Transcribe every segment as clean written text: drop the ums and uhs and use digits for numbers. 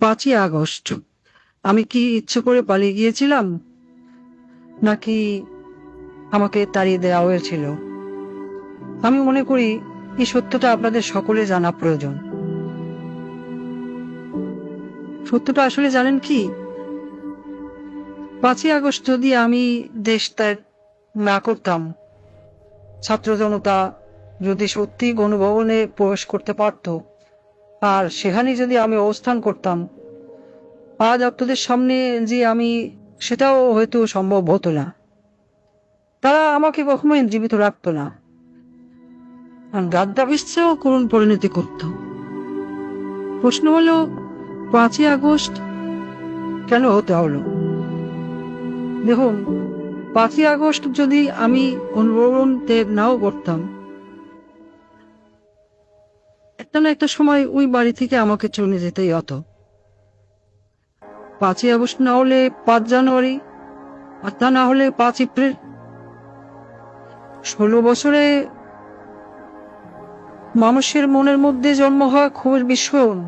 5ই August আমি কি ইচ্ছে করে পালিয়ে গিয়েছিলাম, নাকি আমাকে তাড়িয়ে দেওয়া হয়েছিল? আমি মনে করি এই সত্যটা আপনাদের সকলে জানা প্রয়োজন। সত্যটা আসলে জানেন কি, 5ই আগস্ট যদি আমি দেশ ত্যাগ না করতাম, ছাত্র জনতা যদি সত্যি গণভবনে প্রবেশ করতে পারত, আর সেখানে যদি আমি অবস্থান করতাম, আজ আপনাদের সামনে যে আমি, সেটাও হয়তো সম্ভব হতো না। তারা আমাকে কখনোই জীবিত রাখতো না, গাদ্দাফিসেও করুণ পরিণতি করত। প্রশ্ন হলো, 5ই আগস্ট কেন হতে হলো? দেখুন, 5ই আগস্ট যদি আমি অনুভবন ত্যাগ নাও করতাম, একটা না একটা সময় ওই বাড়ি থেকে আমাকে চলে যেতেই হতো। 5ই আগস্ট না হলে 5 জানুয়ারি, আর তা না হলে 5 এপ্রিল। 16 বছরে মানুষের মনের মধ্যে জন্ম হওয়া ক্ষোভের বিস্ফোরণ,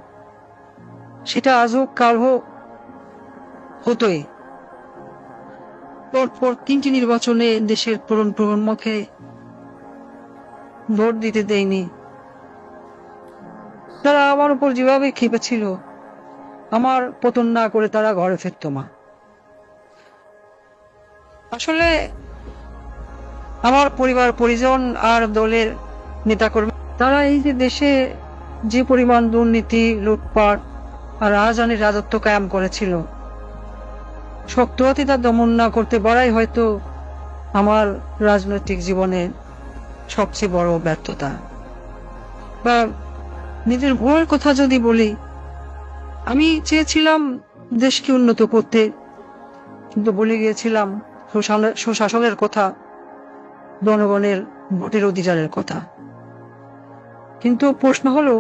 সেটা আজ হোক কাল হোক হতোই। পরপর 3টি নির্বাচনে দেশের প্রজন্মকে ভোট দিতে দেয়নি। তারা আমার উপর যেভাবে খেপেছিল, আমার পতন না করে তারা ঘরে ফিরত না। আসলে আমার পরিবার পরিজন আর দলের নেতাকর্মী, তারা এই যে দেশে যে পরিমাণ দুর্নীতি, লুটপাট আর রাজধানীর রাজত্ব কায়েম করেছিল, শক্ত হাতে তা দমন না করতে পারাই হয়তো আমার রাজনৈতিক জীবনের সবচেয়ে বড় ব্যর্থতা। বা নিজের ভুলের কথা যদি বলি, আমি চেয়েছিলাম দেশকে উন্নত করতে, কিন্তু বলে গিয়েছিলাম সুশাসনের কথা, জনগণের ভোটের অধিকারের কথা। কিন্তু প্রশ্ন হলো,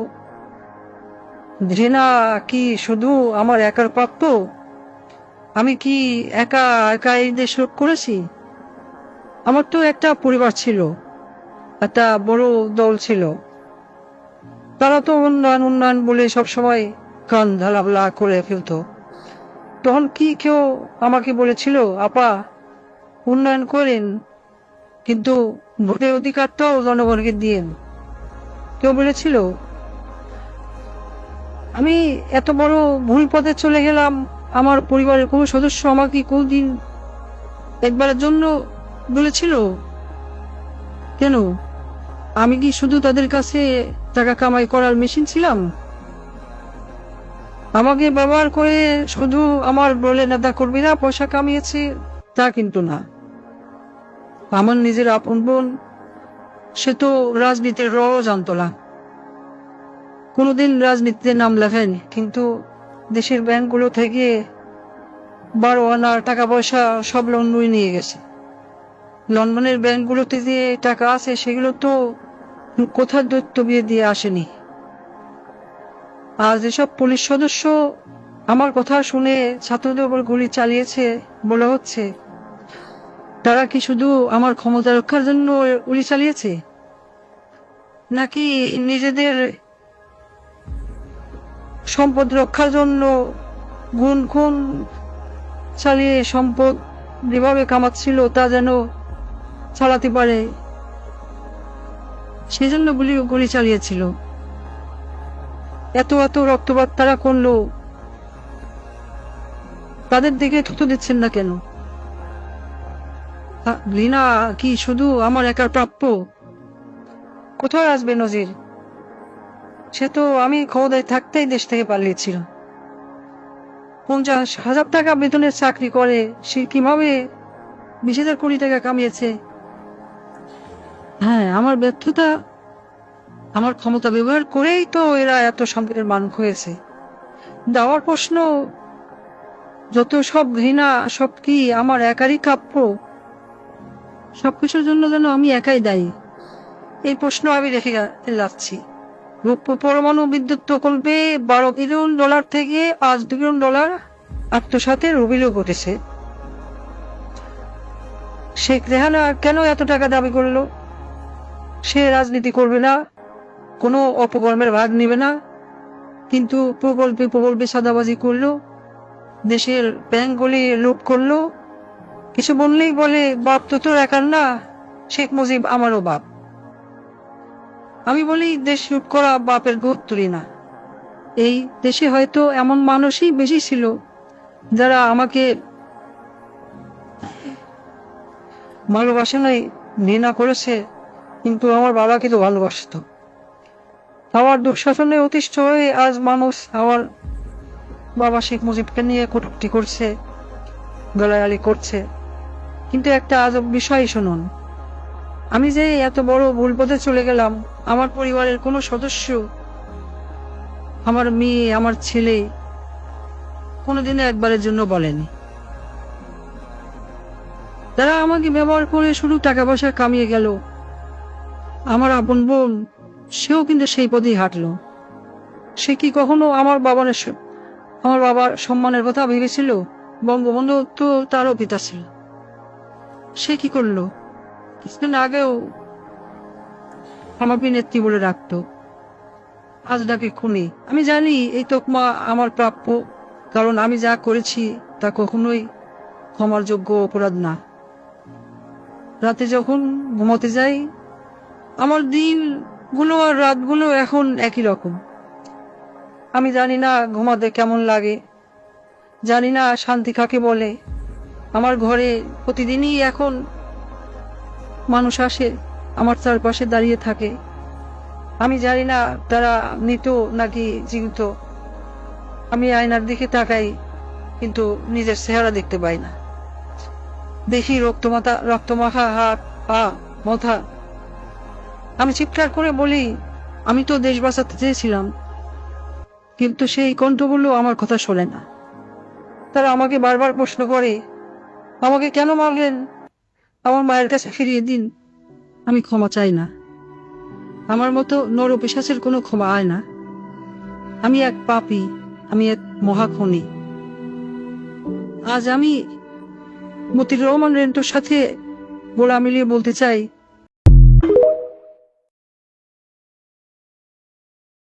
ঘৃণা কি শুধু আমার একার প্রাপ্য? আমি কি একা একা এই দেশ রোধ করেছি? আমার তো একটা পরিবার ছিল, একটা বড় দল ছিল। তারা তো উন্নয়ন উন্নয়ন বলে সবসময় কান ঢালাবলা করে ফেলত। তখন কি কেউ আমাকে বলেছিল, আপা উন্নয়ন করেন, কিন্তু ভোটের অধিকারটাও জনগণকে দিয়েন? কেউ বলেছিল? আমি এত বড় ভুল পথে চলে গেলাম, আমার পরিবারের কোনো সদস্য আমাকে কোনদিন একবারের জন্য বলেছিল? কেন? আমি কি শুধু তাদের কাছে টাকা কামাই করার মেশিন ছিলাম? আমাকে ব্যবহার করে শুধু আমার দলে নেতা কর্মীরা পয়সা কামিয়েছে তা কিন্তু না। আমার নিজের আপন বোন, সে তো রাজনীতির রও জানতো না, কোনোদিন রাজনীতিতে নাম লেখায়নি, কিন্তু দেশের ব্যাংকগুলো থেকে 12 আনার টাকা পয়সা সব লন্ডনে নিয়ে গেছে। লন্ডনের ব্যাংকগুলোতে যে টাকা আছে, সেগুলো তো কোথার দৈত্য বিয়ে দিয়ে আসেনি। আর যেসব পুলিশ সদস্য আমার কথা শুনে ছাত্রদের উপর গুলি চালিয়েছে বলা হচ্ছে, তারা কি শুধু আমার ক্ষমতা রক্ষার জন্য গুলি চালিয়েছে, নাকি নিজেদের সম্পদ রক্ষার জন্য গুণ খুন চালিয়ে সম্পদ যেভাবে কামাচ্ছিল তা যেন চালাতে পারে, সেজন্য গুলি চালিয়েছিল? এত এত রক্তপাত তারা করলো, তাদের দিকে থুতু দিচ্ছেন না কেন? ঘৃণা কি শুধু আমার একার প্রাপ্য? কোথায় আসবে নজির? সে তো আমি ক্ষমতায় থাকতেই দেশ থেকে পালিয়েছিল। 50,000 টাকা বেতনের চাকরি করে সে কিভাবে 20,000 কোটি টাকা কামিয়েছে? হ্যাঁ, আমার ব্যর্থতা, আমার ক্ষমতা ব্যবহার করেই তো এরা এত সম্পদের মালিক হয়েছে। দেওয়ার প্রশ্ন, যত সব ঘৃণা, সব কি আমার একারই প্রাপ্য? সবকিছুর জন্য যেন আমি একাই দায়ী, এই প্রশ্ন আমি রেখে যাচ্ছি। পরমাণু বিদ্যুৎ প্রকল্পে $12 বিলিয়ন থেকে $5 বিলিয়ন আত্মসাতের অভিযোগ উঠেছে। শেখ রেহানা কেন এত টাকা দাবি করলো? সে রাজনীতি করবে না, কোনো অপকর্মের ভাগ নিবে না, কিন্তু প্রকল্পে প্রকল্পে সাদাবাজি করলো, দেশের ব্যাংকগুলি লুট করলো। কিছু বললেই বলে বাপ তো তোর একার না, শেখ মুজিব আমারও বাপ। আমি বলি দেশ লুট করা বাপের গোদ তুলি না। এই দেশে হয়তো এমন মানুষই বেশি ছিল যারা আমাকে ভালোবাসে নাই, ঘৃণা করেছে, কিন্তু আমার বাবাকে তো ভালোবাসত। আমার দুঃশাসনে অতিষ্ঠ হয়ে আজ মানুষ আমার বাবা শেখ মুজিবকে নিয়ে কটূক্তি করছে, গালাগালি করছে। কিন্তু একটা আজব বিষয় শুনুন, আমি যে এত বড় ভুল পথে চলে গেলাম, আমার পরিবারের কোনো সদস্য, আমার মেয়ে, আমার ছেলে কোনোদিনও একবারের জন্য বলেনি। তারা আমাকে ব্যবহার করে শুধু টাকা পয়সা কামিয়ে গেল। আমার আপন বোন, সেও কিন্তু সেই পথেই হাঁটলো। সে কি কখনো আমার বাবার সম্মানের কথা ভেবেছিল? বঙ্গবন্ধু তো তারও পিতা ছিল। সে কি করলো? কিছুদিন আগেও আমাকে নেত্রী বলে রাখতো, আজ ডাকে খুনি। আমি জানি এই তকমা আমার প্রাপ্য, কারণ আমি যা করেছি তা কখনোই ক্ষমার যোগ্য অপরাধ না। রাতে যখন ঘুমোতে যাই, আমার দিনগুলো আর রাতগুলো এখন একই রকম। আমি জানি না ঘুমাতে কেমন লাগে, জানি না শান্তি কাকে বলে। আমার ঘরে প্রতিদিনই এখন মানুষ আসে, আমার চারপাশে দাঁড়িয়ে থাকে। আমি জানি না তারা মৃত নাকি জীবিত। আমি আয়নার দিকে তাকাই, কিন্তু নিজের চেহারা দেখতে পাই না। দেখি রক্তমাখা হাত, পা, মাথা। আমি চিৎকার করে বলি, আমি তো দেশ বাঁচাতে চেয়েছিলাম, কিন্তু সেই কণ্ঠগুলো আমার কথা শোনে না। তারা আমাকে বারবার প্রশ্ন করে, আমাকে কেন মারলেন? আমার মায়ের কাছে ফিরিয়ে দিন। আমি ক্ষমা চাই না। আমার মতো নরপিশাচের কোনো ক্ষমা হয় না। আমি এক পাপী, আমি এক মহাখনি। আজ আমি মতিউর রহমান রেন্টুর সাথে গোলা মিলিয়ে বলতে চাই,